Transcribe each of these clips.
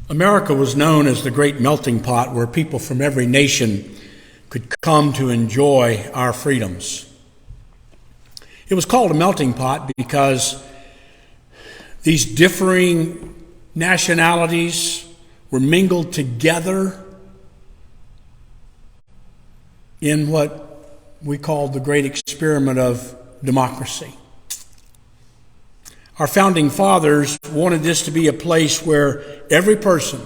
America was known as the great melting pot where people from every nation could come to enjoy our freedoms. It was called a melting pot because these differing nationalities were mingled together in what we call the great experiment of democracy. Our founding fathers wanted this to be a place where every person,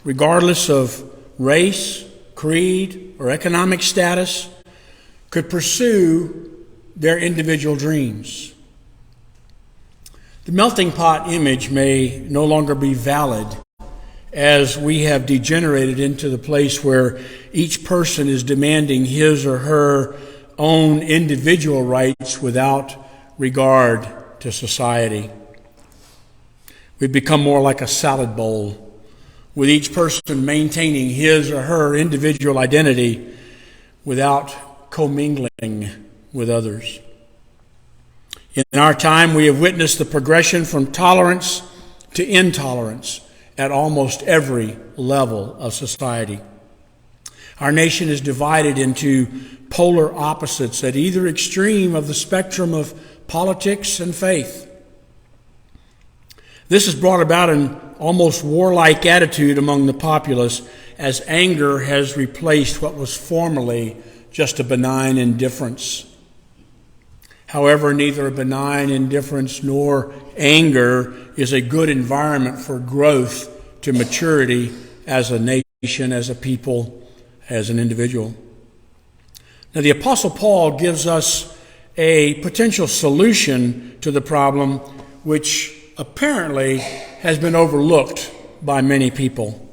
regardless of race, creed, or economic status, could pursue their individual dreams. The melting pot image may no longer be valid as we have degenerated into the place where each person is demanding his or her own individual rights without regard to society. We've become more like a salad bowl, with each person maintaining his or her individual identity without commingling with others. In our time, we have witnessed the progression from tolerance to intolerance at almost every level of society. Our nation is divided into polar opposites at either extreme of the spectrum of politics and faith. This has brought about an almost warlike attitude among the populace as anger has replaced what was formerly just a benign indifference. However, neither a benign indifference nor anger is a good environment for growth to maturity as a nation, as a people, as an individual. Now, the Apostle Paul gives us a potential solution to the problem which apparently has been overlooked by many people.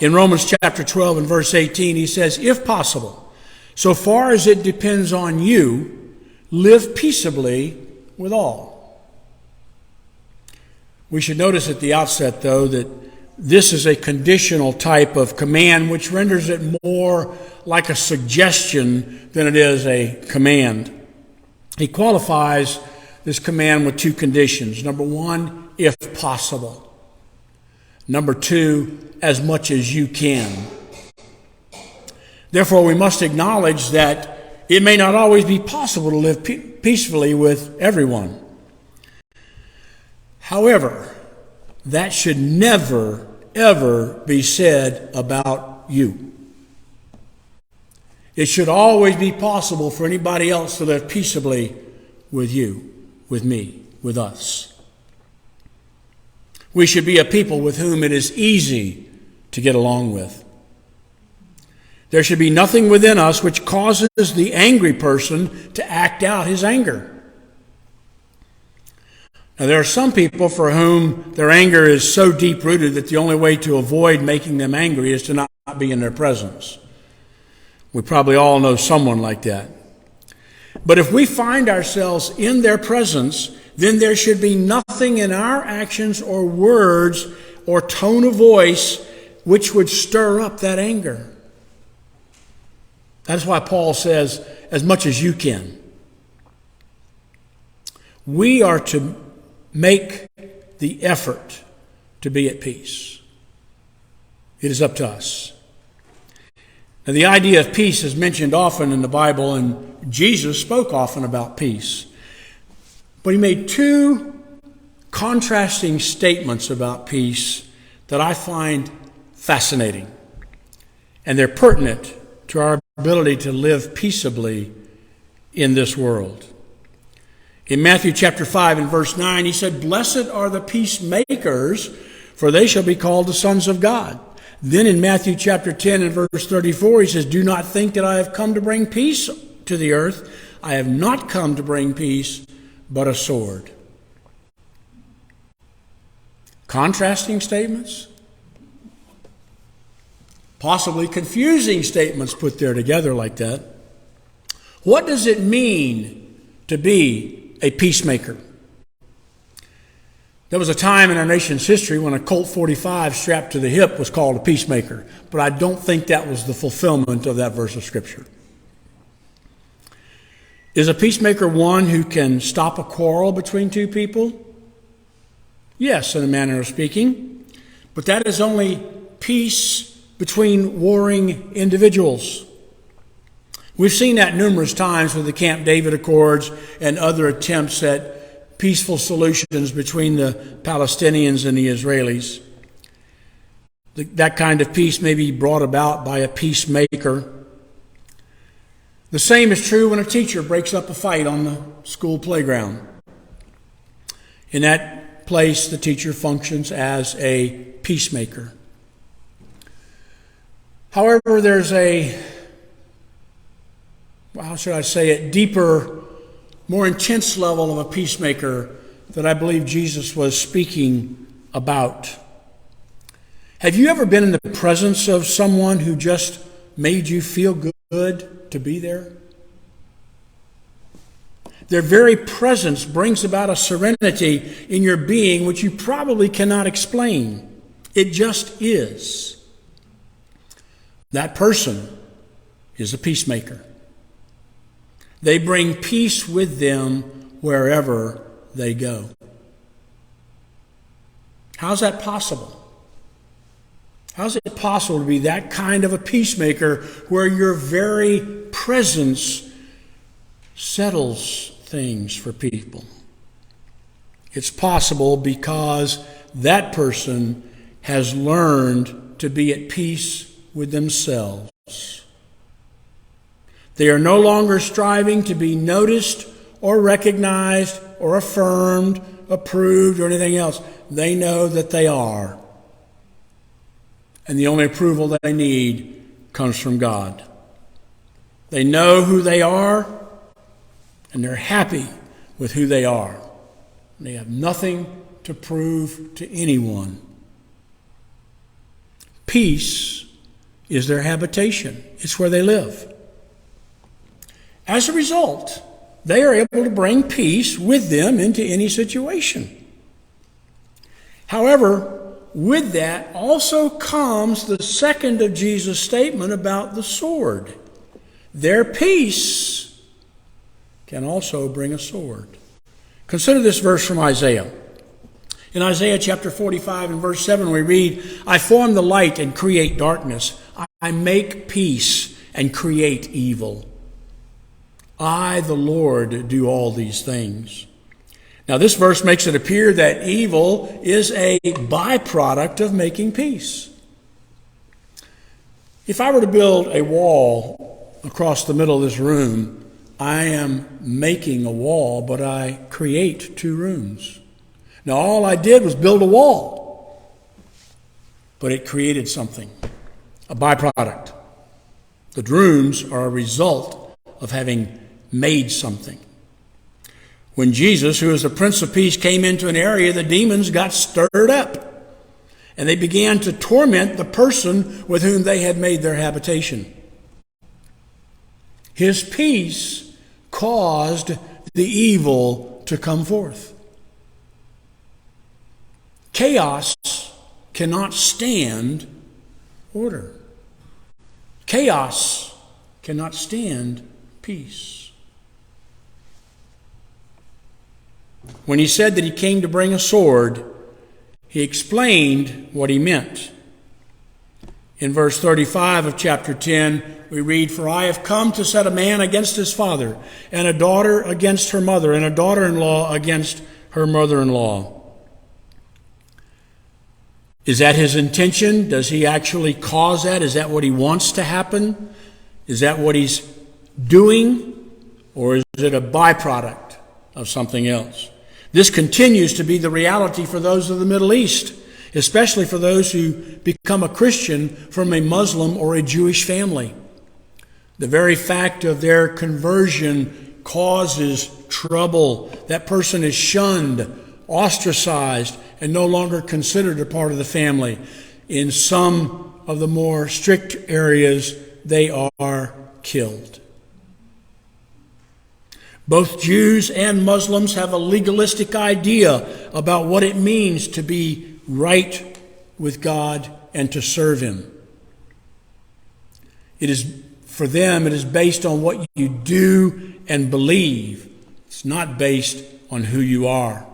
In Romans chapter 12 and verse 18, he says, "If possible, so far as it depends on you, live peaceably with all." We should notice at the outset, though, that this is a conditional type of command which renders it more like a suggestion than it is a command. He qualifies this command with two conditions. Number one, if possible. Number two, as much as you can. Therefore, we must acknowledge that it may not always be possible to live peacefully with everyone. However, that should never, ever be said about you. It should always be possible for anybody else to live peaceably with you, with me, with us. We should be a people with whom it is easy to get along with. There should be nothing within us which causes the angry person to act out his anger. Now, there are some people for whom their anger is so deep-rooted that the only way to avoid making them angry is to not be in their presence. We probably all know someone like that. But if we find ourselves in their presence, then there should be nothing in our actions or words or tone of voice which would stir up that anger. That's why Paul says, as much as you can. We are to make the effort to be at peace. It is up to us. Now, the idea of peace is mentioned often in the Bible, and Jesus spoke often about peace. But he made two contrasting statements about peace that I find fascinating. And they're pertinent to our ability to live peaceably in this world. In Matthew chapter 5 and verse 9, he said, "Blessed are the peacemakers, for they shall be called the sons of God." Then in Matthew chapter 10 and verse 34, he says, "Do not think that I have come to bring peace to the earth. I have not come to bring peace, but a sword." Contrasting statements, possibly confusing statements put there together like that. What does it mean to be a peacemaker? There was a time in our nation's history when a Colt 45 strapped to the hip was called a peacemaker, but I don't think that was the fulfillment of that verse of Scripture. Is a peacemaker one who can stop a quarrel between two people? Yes, in a manner of speaking. But that is only peace between warring individuals. We've seen that numerous times with the Camp David Accords and other attempts at peaceful solutions between the Palestinians and the Israelis. That kind of peace may be brought about by a peacemaker. The same is true when a teacher breaks up a fight on the school playground. In that place, the teacher functions as a peacemaker. However, there's a, how should I say it, deeper, more intense level of a peacemaker that I believe Jesus was speaking about. Have you ever been in the presence of someone who just made you feel good to be there? Their very presence brings about a serenity in your being which you probably cannot explain. It just is. That person is a peacemaker. They bring peace with them wherever they go. How's that possible? How's it possible to be that kind of a peacemaker where your very presence settles things for people? It's possible because that person has learned to be at peace with themselves. They are no longer striving to be noticed or recognized or affirmed, approved, or anything else. They know that they are. And the only approval they need comes from God. They know who they are, and they're happy with who they are. They have nothing to prove to anyone. Peace is their habitation. It's where they live. As a result, they are able to bring peace with them into any situation. However, with that also comes the second of Jesus' statement about the sword. Their peace can also bring a sword. Consider this verse from Isaiah. In Isaiah chapter 45 and verse 7 we read, I form the light and create darkness. I make peace and create evil. I, the Lord, do all these things. Now, this verse makes it appear that evil is a byproduct of making peace. If I were to build a wall across the middle of this room, I am making a wall, but I create two rooms. Now, all I did was build a wall, but it created something, a byproduct. The rooms are a result of having made something. When Jesus, who is the Prince of Peace, came into an area, the demons got stirred up, and they began to torment the person with whom they had made their habitation. His peace caused the evil to come forth. Chaos cannot stand order. Chaos cannot stand peace. When he said that he came to bring a sword, he explained what he meant. In verse 35 of chapter 10, we read, For I have come to set a man against his father, and a daughter against her mother, and a daughter-in-law against her mother-in-law. Is that his intention? Does he actually cause that? Is that what he wants to happen? Is that what he's doing? Or is it a byproduct of something else? This continues to be the reality for those of the Middle East, especially for those who become a Christian from a Muslim or a Jewish family. The very fact of their conversion causes trouble. That person is shunned, ostracized, and no longer considered a part of the family. In some of the more strict areas, they are killed. Both Jews and Muslims have a legalistic idea about what it means to be right with God and to serve Him. For them, it is based on what you do and believe. It's not based on who you are.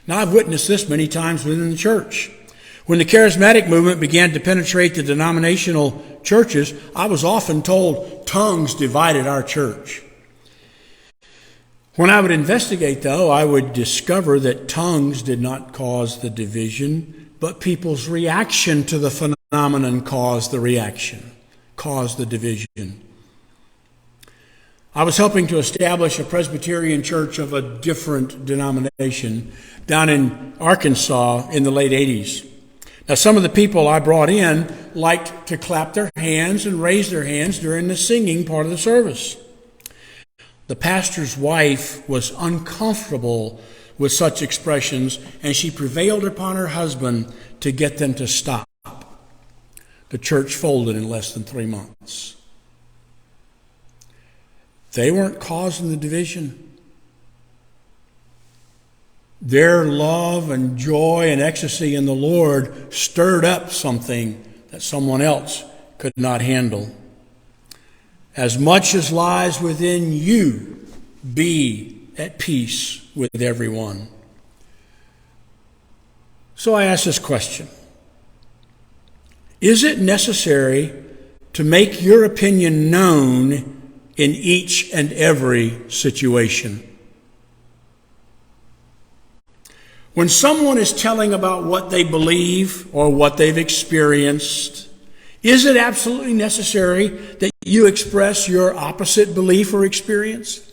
Now, I've witnessed this many times within the church. When the charismatic movement began to penetrate the denominational churches, I was often told tongues divided our church. When I would investigate, though, I would discover that tongues did not cause the division, but people's reaction to the phenomenon caused the reaction, caused the division. I was helping to establish a Presbyterian church of a different denomination down in Arkansas in the late 80s. Now, some of the people I brought in liked to clap their hands and raise their hands during the singing part of the service. The pastor's wife was uncomfortable with such expressions, and she prevailed upon her husband to get them to stop. The church folded in less than 3 months. They weren't causing the division. Their love and joy and ecstasy in the Lord stirred up something that someone else could not handle. As much as lies within you, be at peace with everyone. So I ask this question. Is it necessary to make your opinion known in each and every situation? When someone is telling about what they believe or what they've experienced, is it absolutely necessary that you express your opposite belief or experience?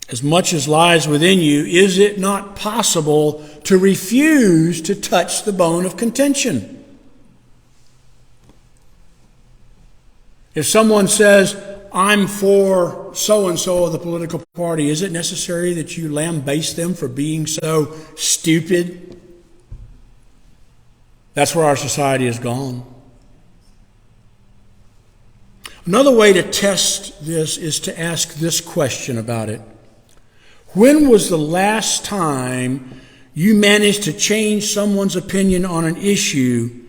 As much as lies within you, is it not possible to refuse to touch the bone of contention? If someone says, I'm for so-and-so of the political party, is it necessary that you lambaste them for being so stupid? That's where our society has gone. Another way to test this is to ask this question about it. When was the last time you managed to change someone's opinion on an issue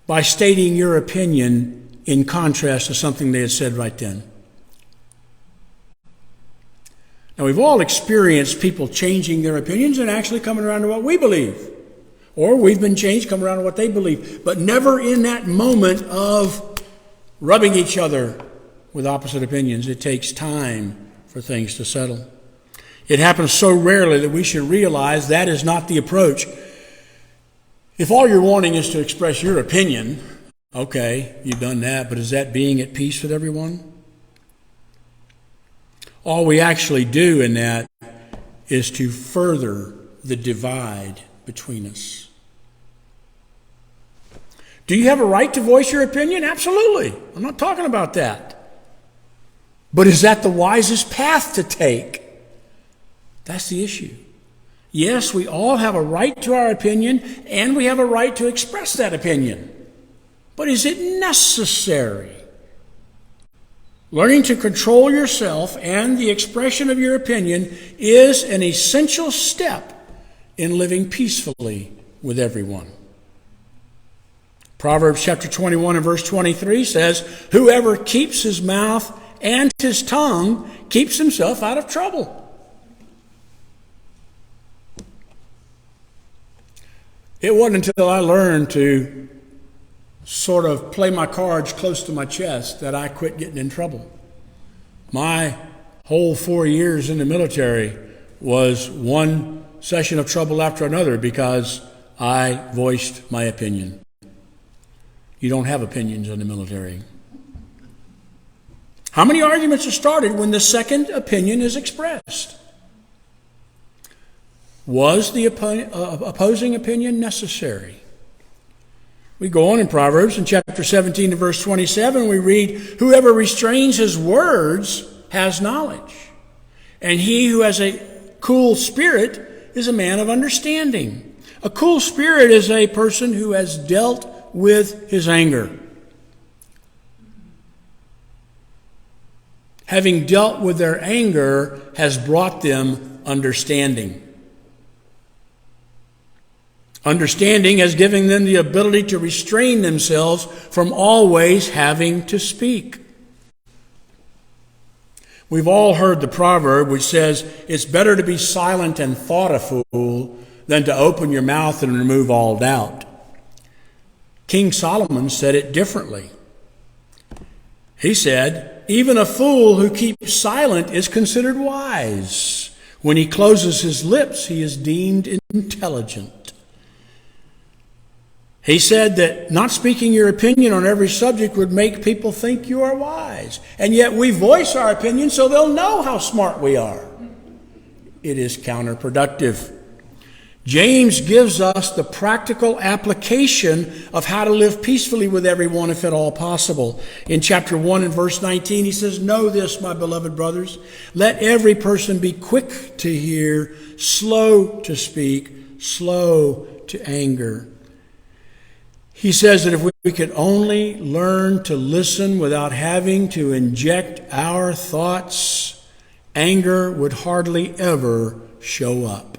by stating your opinion in contrast to something they had said right then? Now, we've all experienced people changing their opinions and actually coming around to what we believe. Or we've been changed, come around to what they believe. But never in that moment of rubbing each other with opposite opinions. It takes time for things to settle. It happens so rarely that we should realize that is not the approach. If all you're wanting is to express your opinion, okay, you've done that, but is that being at peace with everyone? All we actually do in that is to further the divide between us. Do you have a right to voice your opinion? Absolutely. I'm not talking about that. But is that the wisest path to take? That's the issue. Yes, we all have a right to our opinion, and we have a right to express that opinion. But is it necessary? Learning to control yourself and the expression of your opinion is an essential step in living peacefully with everyone. Proverbs chapter 21 and verse 23 says, whoever keeps his mouth and his tongue keeps himself out of trouble. It wasn't until I learned to sort of play my cards close to my chest that I quit getting in trouble. My whole 4 years in the military was one session of trouble after another because I voiced my opinion. You don't have opinions in the military. How many arguments are started when the second opinion is expressed? Was the opposing opinion necessary? We go on in Proverbs in chapter 17 and verse 27, we read, whoever restrains his words has knowledge, and he who has a cool spirit is a man of understanding. A cool spirit is a person who has dealt with his anger. Having dealt with their anger has brought them understanding. Understanding has given them the ability to restrain themselves from always having to speak. We've all heard the proverb which says, it's better to be silent and thought a fool than to open your mouth and remove all doubt. King Solomon said it differently. He said, even a fool who keeps silent is considered wise. When he closes his lips, he is deemed intelligent. He said that not speaking your opinion on every subject would make people think you are wise. And yet we voice our opinion so they'll know how smart we are. It is counterproductive. James gives us the practical application of how to live peacefully with everyone if at all possible. In chapter 1 and verse 19, he says, know this, my beloved brothers, let every person be quick to hear, slow to speak, slow to anger. He says that if we could only learn to listen without having to inject our thoughts, anger would hardly ever show up.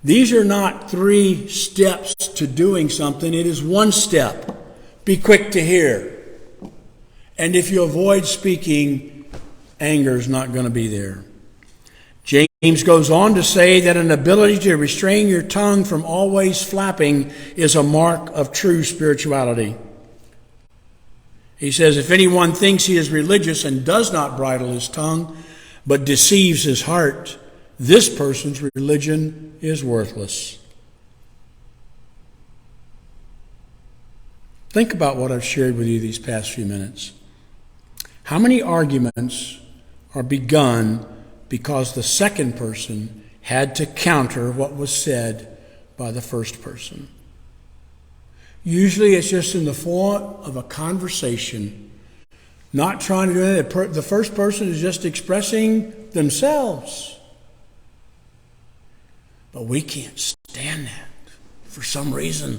These are not 3 steps to doing something. It is 1 step. Be quick to hear. And if you avoid speaking, anger is not going to be there. James goes on to say that an ability to restrain your tongue from always flapping is a mark of true spirituality. He says, if anyone thinks he is religious and does not bridle his tongue, but deceives his heart, this person's religion is worthless. Think about what I've shared with you these past few minutes. How many arguments are begun because the second person had to counter what was said by the first person? Usually it's just in the form of a conversation, not trying to do anything. The first person is just expressing themselves. But we can't stand that for some reason.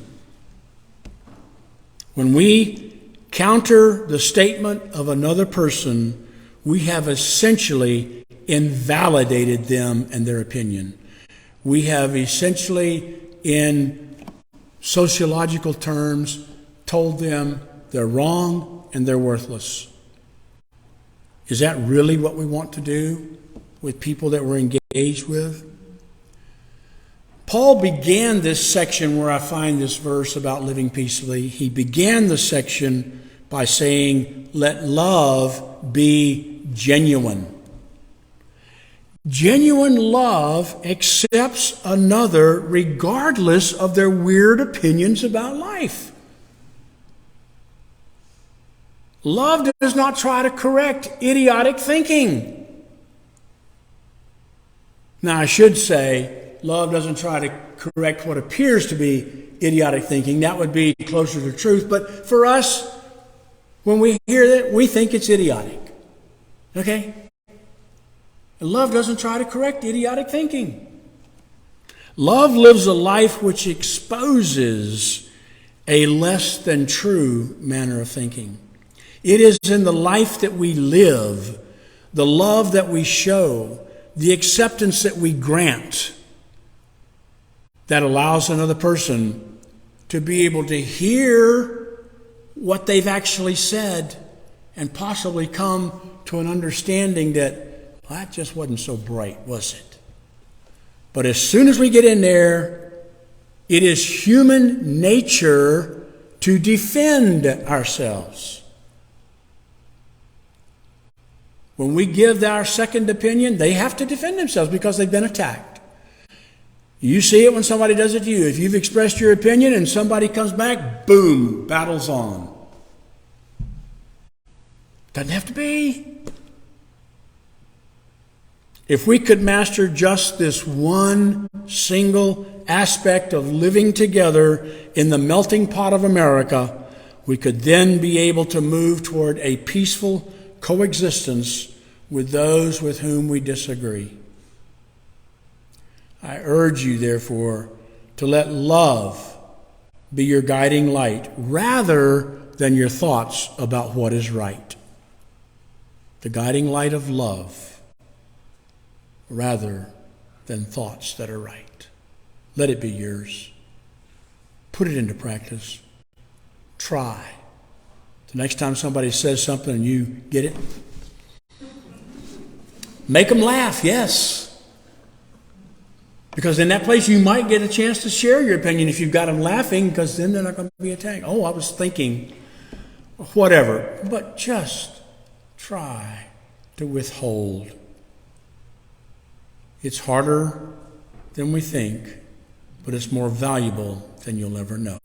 When we counter the statement of another person, we have essentially invalidated them and their opinion. We have essentially, in sociological terms, told them they're wrong and they're worthless. Is that really what we want to do with people that we're engaged with? Paul began this section where I find this verse about living peaceably. He began the section by saying, let love be genuine. Genuine love accepts another regardless of their weird opinions about life. Love does not try to correct idiotic thinking. Now, I should say, love doesn't try to correct what appears to be idiotic thinking. That would be closer to truth. But for us, when we hear that, we think it's idiotic. Okay? And love doesn't try to correct idiotic thinking. Love lives a life which exposes a less than true manner of thinking. It is in the life that we live, the love that we show, the acceptance that we grant, that allows another person to be able to hear what they've actually said and possibly come to an understanding that, well, that just wasn't so bright, was it? But as soon as we get in there, it is human nature to defend ourselves. When we give our second opinion, they have to defend themselves because they've been attacked. You see it when somebody does it to you. If you've expressed your opinion and somebody comes back, boom, battle's on. Doesn't have to be. If we could master just this one single aspect of living together in the melting pot of America, we could then be able to move toward a peaceful coexistence with those with whom we disagree. I urge you, therefore, to let love be your guiding light rather than your thoughts about what is right. The guiding light of love rather than thoughts that are right. Let it be yours. Put it into practice. Try. The next time somebody says something and you get it, Make them laugh, yes. Because in that place you might get a chance to share your opinion if you've got them laughing, because then they're not going to be attacked. Oh, I was thinking, whatever. But just try to withhold. It's harder than we think, but it's more valuable than you'll ever know.